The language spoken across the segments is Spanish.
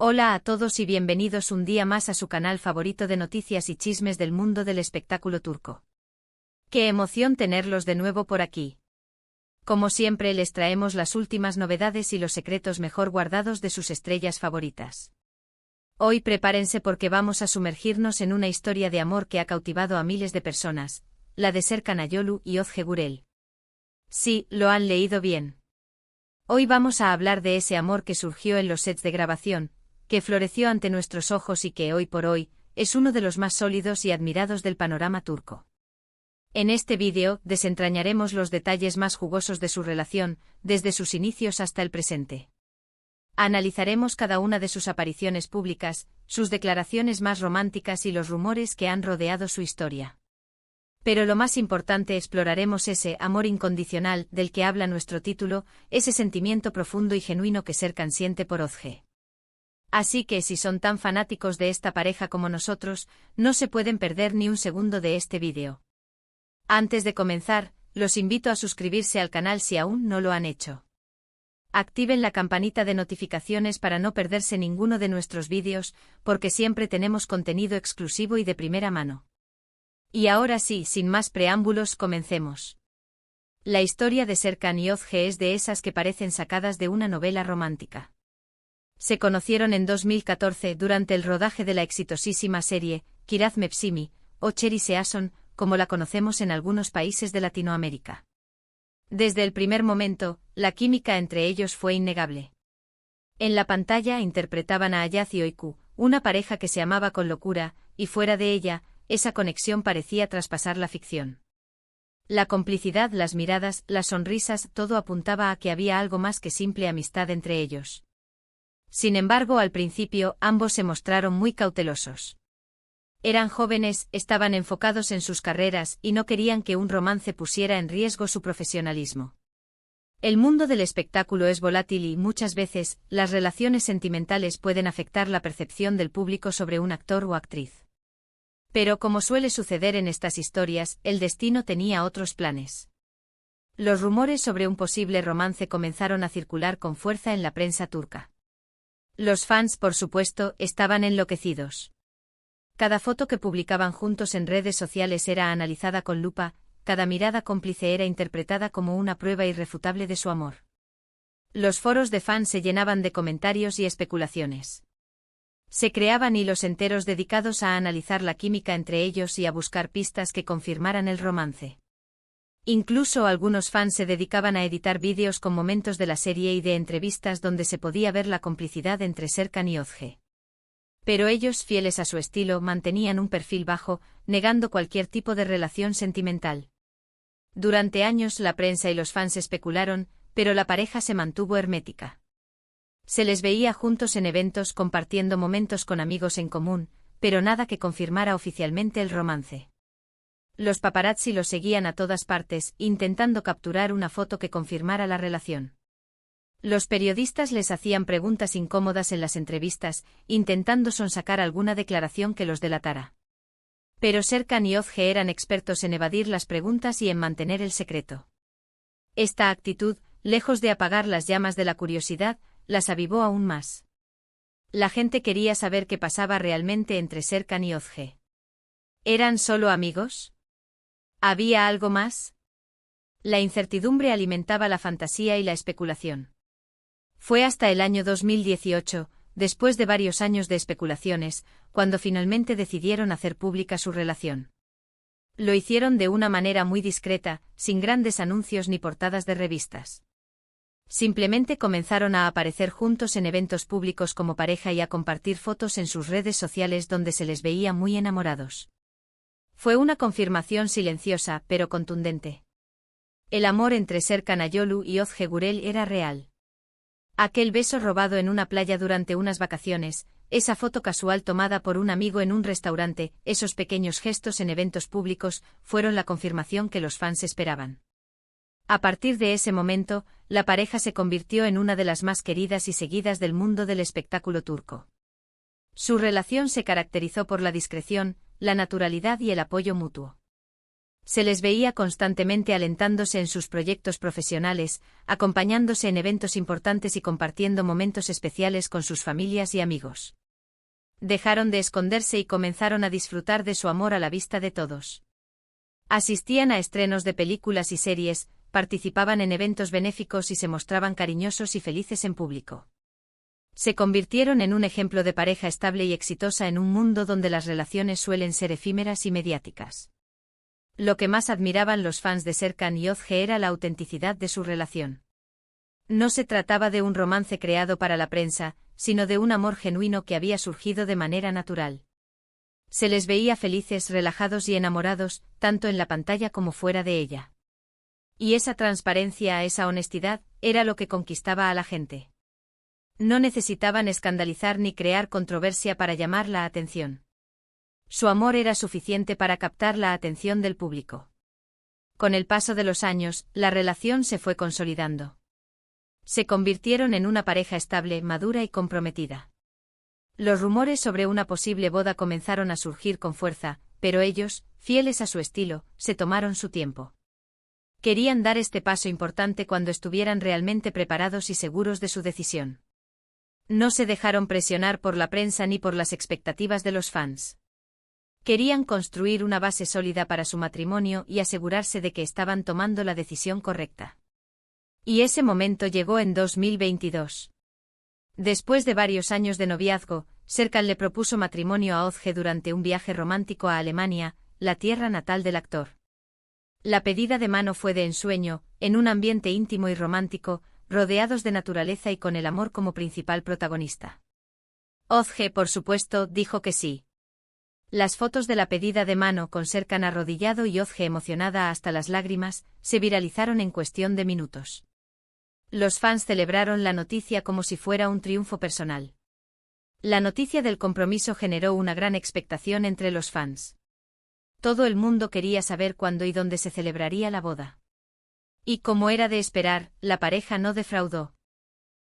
Hola a todos y bienvenidos un día más a su canal favorito de noticias y chismes del mundo del espectáculo turco. ¡Qué emoción tenerlos de nuevo por aquí! Como siempre les traemos las últimas novedades y los secretos mejor guardados de sus estrellas favoritas. Hoy prepárense porque vamos a sumergirnos en una historia de amor que ha cautivado a miles de personas, la de Serkan Ayolu y Özge Gürel. Sí, lo han leído bien. Hoy vamos a hablar de ese amor que surgió en los sets de grabación, que floreció ante nuestros ojos y que hoy por hoy es uno de los más sólidos y admirados del panorama turco. En este vídeo desentrañaremos los detalles más jugosos de su relación, desde sus inicios hasta el presente. Analizaremos cada una de sus apariciones públicas, sus declaraciones más románticas y los rumores que han rodeado su historia. Pero lo más importante, exploraremos ese amor incondicional del que habla nuestro título, ese sentimiento profundo y genuino que Serkan siente por Özge. Así que si son tan fanáticos de esta pareja como nosotros, no se pueden perder ni un segundo de este vídeo. Antes de comenzar, los invito a suscribirse al canal si aún no lo han hecho. Activen la campanita de notificaciones para no perderse ninguno de nuestros vídeos, porque siempre tenemos contenido exclusivo y de primera mano. Y ahora sí, sin más preámbulos, comencemos. La historia de Serkan y Özge es de esas que parecen sacadas de una novela romántica. Se conocieron en 2014 durante el rodaje de la exitosísima serie Kiraz Mevsimi, o Cherry Season, como la conocemos en algunos países de Latinoamérica. Desde el primer momento, la química entre ellos fue innegable. En la pantalla interpretaban a Ayaz y Öykü, una pareja que se amaba con locura, y fuera de ella, esa conexión parecía traspasar la ficción. La complicidad, las miradas, las sonrisas, todo apuntaba a que había algo más que simple amistad entre ellos. Sin embargo, al principio, ambos se mostraron muy cautelosos. Eran jóvenes, estaban enfocados en sus carreras y no querían que un romance pusiera en riesgo su profesionalismo. El mundo del espectáculo es volátil y, muchas veces, las relaciones sentimentales pueden afectar la percepción del público sobre un actor o actriz. Pero como suele suceder en estas historias, el destino tenía otros planes. Los rumores sobre un posible romance comenzaron a circular con fuerza en la prensa turca. Los fans, por supuesto, estaban enloquecidos. Cada foto que publicaban juntos en redes sociales era analizada con lupa, cada mirada cómplice era interpretada como una prueba irrefutable de su amor. Los foros de fans se llenaban de comentarios y especulaciones. Se creaban hilos enteros dedicados a analizar la química entre ellos y a buscar pistas que confirmaran el romance. Incluso algunos fans se dedicaban a editar vídeos con momentos de la serie y de entrevistas donde se podía ver la complicidad entre Serkan y Özge. Pero ellos, fieles a su estilo, mantenían un perfil bajo, negando cualquier tipo de relación sentimental. Durante años la prensa y los fans especularon, pero la pareja se mantuvo hermética. Se les veía juntos en eventos compartiendo momentos con amigos en común, pero nada que confirmara oficialmente el romance. Los paparazzi los seguían a todas partes, intentando capturar una foto que confirmara la relación. Los periodistas les hacían preguntas incómodas en las entrevistas, intentando sonsacar alguna declaración que los delatara. Pero Serkan y Özge eran expertos en evadir las preguntas y en mantener el secreto. Esta actitud, lejos de apagar las llamas de la curiosidad, las avivó aún más. La gente quería saber qué pasaba realmente entre Serkan y Özge. ¿Eran solo amigos? ¿Había algo más? La incertidumbre alimentaba la fantasía y la especulación. Fue hasta el año 2018, después de varios años de especulaciones, cuando finalmente decidieron hacer pública su relación. Lo hicieron de una manera muy discreta, sin grandes anuncios ni portadas de revistas. Simplemente comenzaron a aparecer juntos en eventos públicos como pareja y a compartir fotos en sus redes sociales donde se les veía muy enamorados. Fue una confirmación silenciosa, pero contundente. El amor entre Serkan Ayolu y Özge Gürel era real. Aquel beso robado en una playa durante unas vacaciones, esa foto casual tomada por un amigo en un restaurante, esos pequeños gestos en eventos públicos, fueron la confirmación que los fans esperaban. A partir de ese momento, la pareja se convirtió en una de las más queridas y seguidas del mundo del espectáculo turco. Su relación se caracterizó por la discreción, la naturalidad y el apoyo mutuo. Se les veía constantemente alentándose en sus proyectos profesionales, acompañándose en eventos importantes y compartiendo momentos especiales con sus familias y amigos. Dejaron de esconderse y comenzaron a disfrutar de su amor a la vista de todos. Asistían a estrenos de películas y series, participaban en eventos benéficos y se mostraban cariñosos y felices en público. Se convirtieron en un ejemplo de pareja estable y exitosa en un mundo donde las relaciones suelen ser efímeras y mediáticas. Lo que más admiraban los fans de Serkan y Özge era la autenticidad de su relación. No se trataba de un romance creado para la prensa, sino de un amor genuino que había surgido de manera natural. Se les veía felices, relajados y enamorados, tanto en la pantalla como fuera de ella. Y esa transparencia, esa honestidad, era lo que conquistaba a la gente. No necesitaban escandalizar ni crear controversia para llamar la atención. Su amor era suficiente para captar la atención del público. Con el paso de los años, la relación se fue consolidando. Se convirtieron en una pareja estable, madura y comprometida. Los rumores sobre una posible boda comenzaron a surgir con fuerza, pero ellos, fieles a su estilo, se tomaron su tiempo. Querían dar este paso importante cuando estuvieran realmente preparados y seguros de su decisión. No se dejaron presionar por la prensa ni por las expectativas de los fans. Querían construir una base sólida para su matrimonio y asegurarse de que estaban tomando la decisión correcta. Y ese momento llegó en 2022. Después de varios años de noviazgo, Serkan le propuso matrimonio a Özge durante un viaje romántico a Alemania, la tierra natal del actor. La pedida de mano fue de ensueño, en un ambiente íntimo y romántico, rodeados de naturaleza y con el amor como principal protagonista. Özge, por supuesto, dijo que sí. Las fotos de la pedida de mano con Serkan arrodillado y Özge emocionada hasta las lágrimas, se viralizaron en cuestión de minutos. Los fans celebraron la noticia como si fuera un triunfo personal. La noticia del compromiso generó una gran expectación entre los fans. Todo el mundo quería saber cuándo y dónde se celebraría la boda. Y como era de esperar, la pareja no defraudó.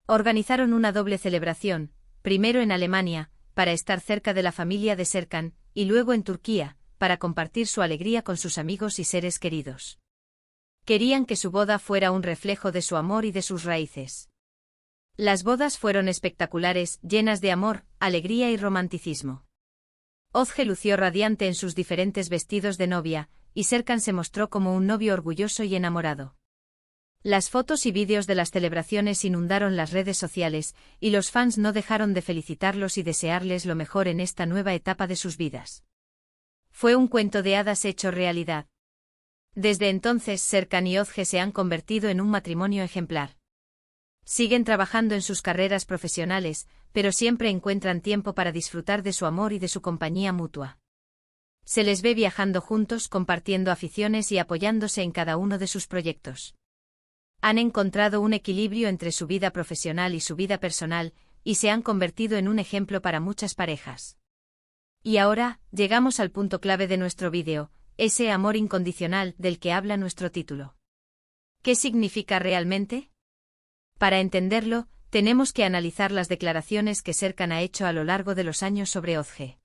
Organizaron una doble celebración, primero en Alemania, para estar cerca de la familia de Serkan, y luego en Turquía, para compartir su alegría con sus amigos y seres queridos. Querían que su boda fuera un reflejo de su amor y de sus raíces. Las bodas fueron espectaculares, llenas de amor, alegría y romanticismo. Özge lució radiante en sus diferentes vestidos de novia, y Serkan se mostró como un novio orgulloso y enamorado. Las fotos y vídeos de las celebraciones inundaron las redes sociales, y los fans no dejaron de felicitarlos y desearles lo mejor en esta nueva etapa de sus vidas. Fue un cuento de hadas hecho realidad. Desde entonces Serkan y Özge se han convertido en un matrimonio ejemplar. Siguen trabajando en sus carreras profesionales, pero siempre encuentran tiempo para disfrutar de su amor y de su compañía mutua. Se les ve viajando juntos, compartiendo aficiones y apoyándose en cada uno de sus proyectos. Han encontrado un equilibrio entre su vida profesional y su vida personal, y se han convertido en un ejemplo para muchas parejas. Y ahora, llegamos al punto clave de nuestro vídeo, ese amor incondicional del que habla nuestro título. ¿Qué significa realmente? Para entenderlo, tenemos que analizar las declaraciones que Serkan ha hecho a lo largo de los años sobre Özge.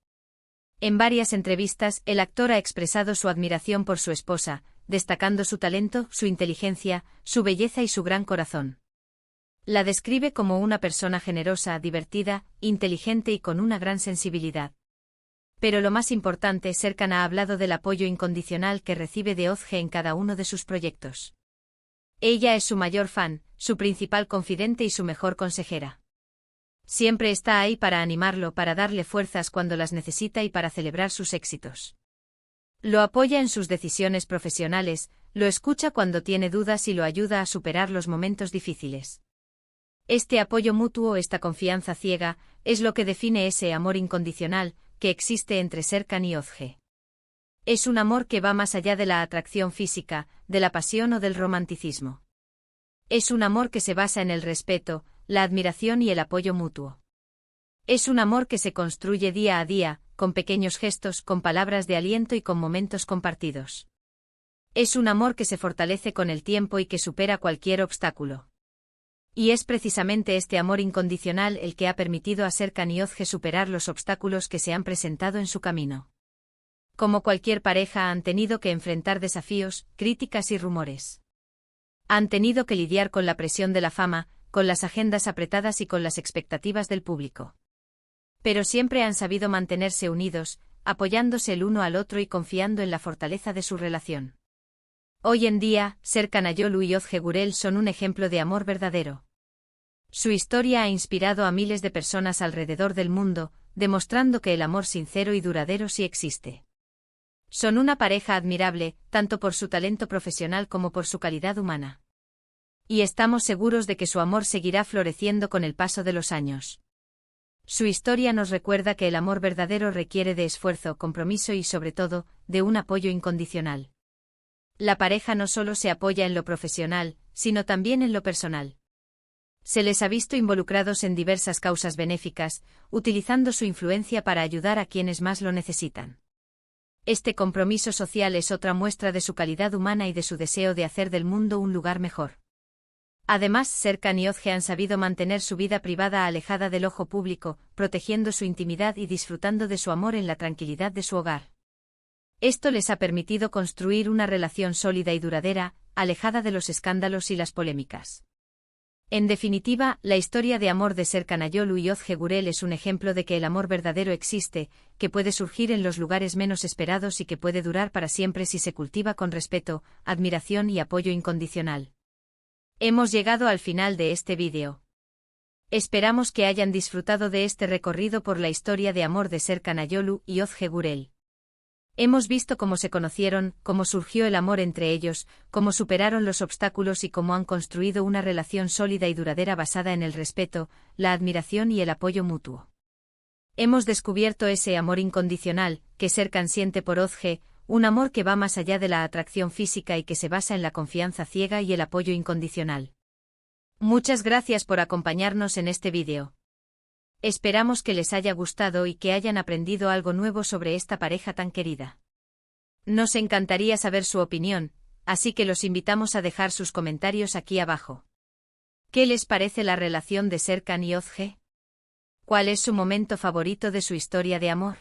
En varias entrevistas, el actor ha expresado su admiración por su esposa, destacando su talento, su inteligencia, su belleza y su gran corazón. La describe como una persona generosa, divertida, inteligente y con una gran sensibilidad. Pero lo más importante, Serkan ha hablado del apoyo incondicional que recibe de Özge en cada uno de sus proyectos. Ella es su mayor fan, su principal confidente y su mejor consejera. Siempre está ahí para animarlo, para darle fuerzas cuando las necesita y para celebrar sus éxitos. Lo apoya en sus decisiones profesionales, lo escucha cuando tiene dudas y lo ayuda a superar los momentos difíciles. Este apoyo mutuo, esta confianza ciega, es lo que define ese amor incondicional que existe entre Serkan y Özge. Es un amor que va más allá de la atracción física, de la pasión o del romanticismo. Es un amor que se basa en el respeto, la admiración y el apoyo mutuo. Es un amor que se construye día a día, con pequeños gestos, con palabras de aliento y con momentos compartidos. Es un amor que se fortalece con el tiempo y que supera cualquier obstáculo. Y es precisamente este amor incondicional el que ha permitido a Serkan y Özge superar los obstáculos que se han presentado en su camino. Como cualquier pareja han tenido que enfrentar desafíos, críticas y rumores. Han tenido que lidiar con la presión de la fama, con las agendas apretadas y con las expectativas del público. Pero siempre han sabido mantenerse unidos, apoyándose el uno al otro y confiando en la fortaleza de su relación. Hoy en día, Serkan Ayolu y Ozge Gürel son un ejemplo de amor verdadero. Su historia ha inspirado a miles de personas alrededor del mundo, demostrando que el amor sincero y duradero sí existe. Son una pareja admirable, tanto por su talento profesional como por su calidad humana. Y estamos seguros de que su amor seguirá floreciendo con el paso de los años. Su historia nos recuerda que el amor verdadero requiere de esfuerzo, compromiso y, sobre todo, de un apoyo incondicional. La pareja no solo se apoya en lo profesional, sino también en lo personal. Se les ha visto involucrados en diversas causas benéficas, utilizando su influencia para ayudar a quienes más lo necesitan. Este compromiso social es otra muestra de su calidad humana y de su deseo de hacer del mundo un lugar mejor. Además, Serkan y Ozge han sabido mantener su vida privada alejada del ojo público, protegiendo su intimidad y disfrutando de su amor en la tranquilidad de su hogar. Esto les ha permitido construir una relación sólida y duradera, alejada de los escándalos y las polémicas. En definitiva, la historia de amor de Serkan Ayolu y Ozge Gürel es un ejemplo de que el amor verdadero existe, que puede surgir en los lugares menos esperados y que puede durar para siempre si se cultiva con respeto, admiración y apoyo incondicional. Hemos llegado al final de este vídeo. Esperamos que hayan disfrutado de este recorrido por la historia de amor de Serkan Ayolu y Ozge Gürel. Hemos visto cómo se conocieron, cómo surgió el amor entre ellos, cómo superaron los obstáculos y cómo han construido una relación sólida y duradera basada en el respeto, la admiración y el apoyo mutuo. Hemos descubierto ese amor incondicional que Serkan siente por Ozge, un amor que va más allá de la atracción física y que se basa en la confianza ciega y el apoyo incondicional. Muchas gracias por acompañarnos en este vídeo. Esperamos que les haya gustado y que hayan aprendido algo nuevo sobre esta pareja tan querida. Nos encantaría saber su opinión, así que los invitamos a dejar sus comentarios aquí abajo. ¿Qué les parece la relación de Serkan y Ozge? ¿Cuál es su momento favorito de su historia de amor?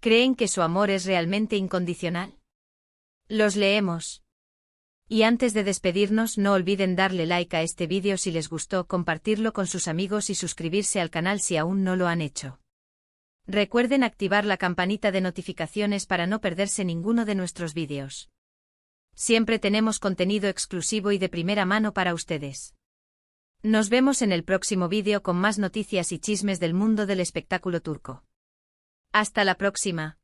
¿Creen que su amor es realmente incondicional? Los leemos. Y antes de despedirnos, no olviden darle like a este vídeo si les gustó, compartirlo con sus amigos y suscribirse al canal si aún no lo han hecho. Recuerden activar la campanita de notificaciones para no perderse ninguno de nuestros vídeos. Siempre tenemos contenido exclusivo y de primera mano para ustedes. Nos vemos en el próximo vídeo con más noticias y chismes del mundo del espectáculo turco. Hasta la próxima.